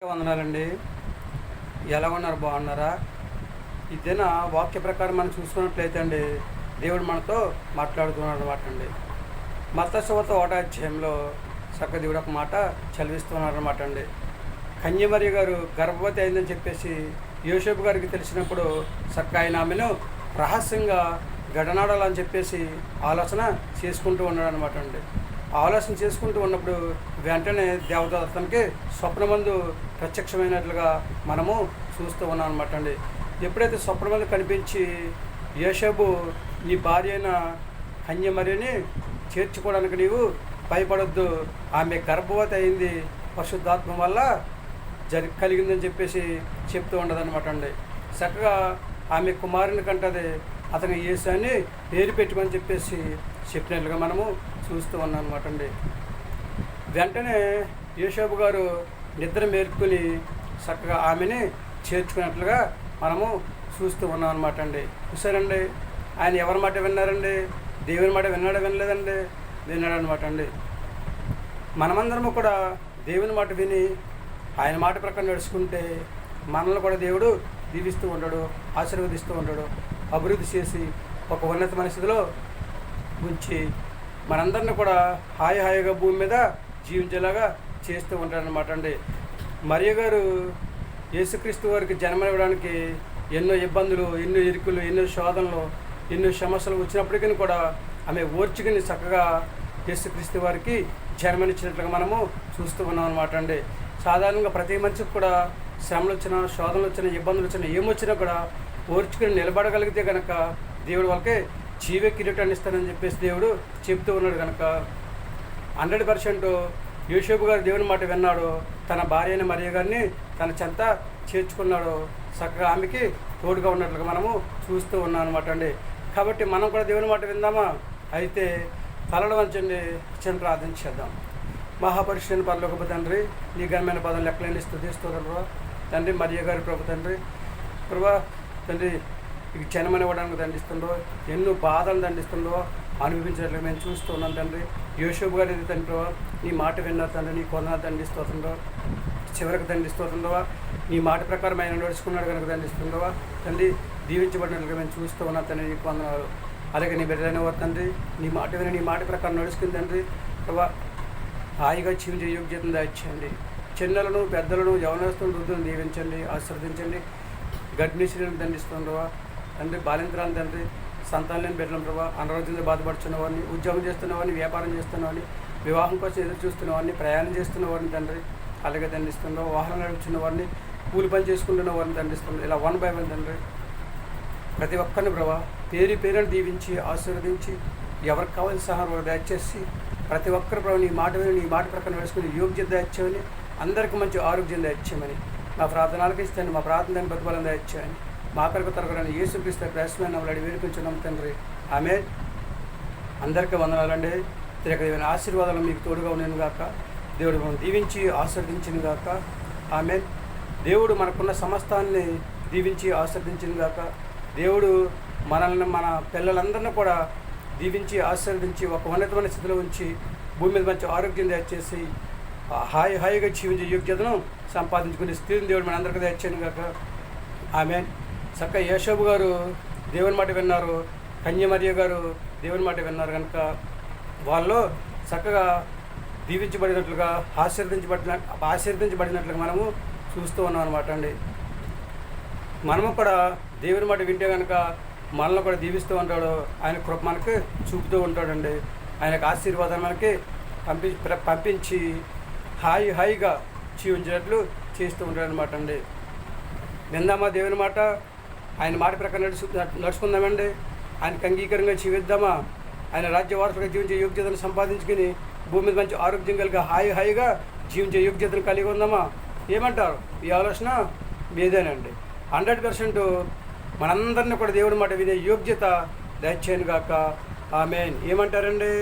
వందనాలండి. ఎలా ఉన్నారు? బాగున్నారా? ఇదేనా వాక్య ప్రకారం మనం చూసుకున్నట్లయితే అండి, దేవుడు మనతో మాట్లాడుతున్నాడు అనమాట అండి. మత్తయి సువార్త 1వ అధ్యాయంలో దేవుడు ఒక మాట చదివిస్తున్నాడు అనమాట అండి. కన్యమరి గారు గర్భవతి అయిందని చెప్పేసి యోసేపు గారికి తెలిసినప్పుడు ఆయన ఆమెను రహస్యంగా గడనాడాలని చెప్పేసి ఆలోచన చేసుకుంటూ ఉన్నాడు అనమాట అండి. ఆలోచన చేసుకుంటూ ఉన్నప్పుడు వెంటనే దేవదూత అతనికి స్వప్నమందు ప్రత్యక్షమైనట్లుగా మనము చూస్తూ ఉన్నాం అనమాట అండి. ఎప్పుడైతే స్వప్నమందు కనిపించి యోసేపు నీ భార్య అయిన కన్యమరిని చేర్చుకోవడానికి నీవు భయపడొద్దు, ఆమె గర్భవతి అయింది, పరిశుద్ధాత్మ వల్ల కలిగిందని చెప్పేసి చెప్తూ ఉండదన్నమాట అండి. చక్కగా ఆమె కుమారుని కంటది, అతని యేసు అని పేరు పెట్టమని చెప్పేసి చెప్పినట్లుగా మనము చూస్తూ ఉన్నాం అనమాట అండి. వెంటనే యోసేపు గారు నిద్ర మేల్కొని చక్కగా ఆమెని చేర్చుకున్నట్లుగా మనము చూస్తూ ఉన్నాం అనమాట అండి. చూసారండి, ఆయన ఎవరి మాట విన్నారండి? దేవుని మాట విన్నాడా? వినలేదండి, విన్నాడు అనమాట అండి. మనమందరము కూడా దేవుని మాట విని ఆయన మాట ప్రకారం నడుచుకుంటే మనల్ని కూడా దేవుడు దీవిస్తూ ఉంటాడు, ఆశీర్వదిస్తూ ఉంటాడు, అభివృద్ధి చేసి ఒక ఉన్నతమైన స్థితిలో ఉంచి మనందరినీ కూడా హాయిగా భూమి మీద జీవించేలాగా చేస్తూ ఉంటాడనమాట అండి. మరియ గారు యేసుక్రీస్తు వారికి జన్మనివ్వడానికి ఎన్నో ఇబ్బందులు, ఎన్నో ఇరుకులు, ఎన్నో శోధనలు, ఎన్నో సమస్యలు వచ్చినప్పటికీ కూడా ఆమె ఓర్చుకుని చక్కగా యేసుక్రీస్తు వారికి జన్మనిచ్చినట్లుగా మనము చూస్తూ ఉన్నాం అనమాట అండి. సాధారణంగా ప్రతి మనిషికి కూడా శ్రమలు వచ్చినా, శోధనలు వచ్చినా, ఇబ్బందులు వచ్చినా, ఏమొచ్చినా కూడా ఓర్చుకుని నిలబడగలిగితే కనుక దేవుడు వాళ్ళకి జీవ కిరీటాన్ని ఇస్తానని చెప్పేసి దేవుడు చెప్తూ ఉన్నాడు. కనుక 100% యోసేపు గారు దేవుని మాట విన్నాడు, తన భార్య అయిన మరియ గారిని తన చెంత చేర్చుకున్నాడు, చక్కగా ఆమెకి తోడుగా ఉన్నట్లుగా మనము చూస్తూ ఉన్నాం అనమాట అండి. కాబట్టి మనం కూడా దేవుని మాట విందామా? అయితే తలలు వంచండి, చిన్న ప్రార్థన చేద్దాం. మహాపరిశుద్ధుని పరలోకపు తండ్రి, నీ ఘనమైన పదం లెక్కలేని స్తుతిస్తూ తండ్రి, మరియ గారి ప్రభు తండ్రి, ప్రభా తండ్రి, ఇక జన్మని ఇవ్వడానికి దండిస్తుండో, ఎన్నో బాధలు దండిస్తుండో అనుభవించినట్లుగా మేము చూస్తూ ఉన్నాం తండ్రి. యోసేపు గారి తండ్రి ప్రభా, నీ మాట విన్నారు తండ్రి, నీ కొందరు దండిస్తుండవా, చివరికి దండిస్తుండవా, నీ మాట ప్రకారం ఆయన నడుచుకున్నాడు కనుక దండిస్తుండవా తండ్రి. దీవించబడినట్లుగా మేము చూస్తూ ఉన్నాం తండ్రి, నీ కొందరు. అలాగే నీ బిడ్డలైన వారు తండ్రి, నీ మాట విని నీ మాట ప్రకారం నడుచుకుని తండ్రి ప్రభా హాయిగా జీవించే యోగ్యతను దాయించండి. చిన్నలను, పెద్దలను, యవనస్తులను, వృద్ధులను దీవించండి, ఆశీర్వదించండి. గర్భిణీ స్త్రీలను దండిస్తుండవా తండ్రి, బాలింతరాలను తండ్రి, సంతానం లేని బిడ్డలను ప్రభావ, అనారోగ్యంతో బాధపడుతున్న వారిని, ఉద్యోగం చేస్తున్న వారిని, వ్యాపారం చేస్తున్న వారిని, వివాహం కోసం ఎదురు చూస్తున్న వారిని, ప్రయాణం చేస్తున్న వారిని తండ్రి అలాగే దండిస్తున్నావు. వాహనం నడుపుతున్న వారిని, కూలి పని చేసుకుంటున్న వారిని దండిస్తున్నావు. ఇలా 1 by 1 తండ్రి ప్రతి ఒక్కరిని ప్రభావ పేరును దీవించి ఆశీర్వదించి ఎవరికి కావాల్సిన సహాయం దయచేసి ప్రతి ఒక్కరు ప్రభావ నీ మాట విని నీ మాట ప్రకారం నడుచుకుని యోగ్యత దయచేయమని, అందరికీ మంచి ఆరోగ్యం దయచేయమని, మా ప్రార్థనలకు ఇస్తాను, మా ప్రార్థనని బతుబలం దయచేయని, మా కొరకు తరగని యేసుక్రీస్తు ప్రశ్న అడి వేడుకుంటున్నాం తండ్రి. ఆమె అందరికీ వందనాలండి. తిరగదైన ఆశీర్వాదాలు మీకు తోడుగా ఉన్నాను గాక. దేవుడు మనం దీవించి ఆశీర్వదించిన గాక. ఆమె దేవుడు మనకున్న సమస్తాన్ని దీవించి ఆశీర్వదించిన గాక. దేవుడు మనల్ని, మన పిల్లలందరినీ కూడా దీవించి ఆశీర్వదించి ఒక ఉన్నతమైన స్థితిలో ఉంచి భూమి మీద మంచి ఆరోగ్యం దయచేసి హాయిగా జీవించే యోగ్యతను సంపాదించుకునే స్థితిని దేవుడు మనందరికీ దయచేయను గాక. ఆమె చక్కగా యోసేపు గారు దేవుని మాట విన్నారు, కన్యమరియ గారు దేవుని మాట విన్నారు కనుక వాళ్ళు చక్కగా దీవించబడినట్లుగా ఆశీర్వదించబడినట్లుగా మనము చూస్తూ ఉన్నాం అనమాట అండి. మనము కూడా దేవుని మాట వింటే కనుక మనల్ని కూడా దీవిస్తూ ఉంటాడు, ఆయన కృప మనకి చూపుతూ ఉంటాడండి. ఆయనకు ఆశీర్వాదం మనకి పంపించి హాయిగా జీవించినట్లు చేస్తూ ఉంటాడు అనమాట అండి. విందామా దేవుని మాట? ఆయన మాట ప్రకారం నడుచుకుందామండి. ఆయనకు అంగీకారంగా జీవిద్దామా? ఆయన రాజ్యవారసులుగా జీవించే యోగ్యతను సంపాదించుకుని భూమి మీద మంచి ఆరోగ్యం కలిగి హాయిగా జీవించే యోగ్యతను కలిగి ఉందామా? ఏమంటారు? ఈ ఆలోచన మీదేనండి. 100% మనందరినీ కూడా దేవుడి మాట వినే యోగ్యత దయచేయను గాక. ఆమేన్. ఏమంటారండి?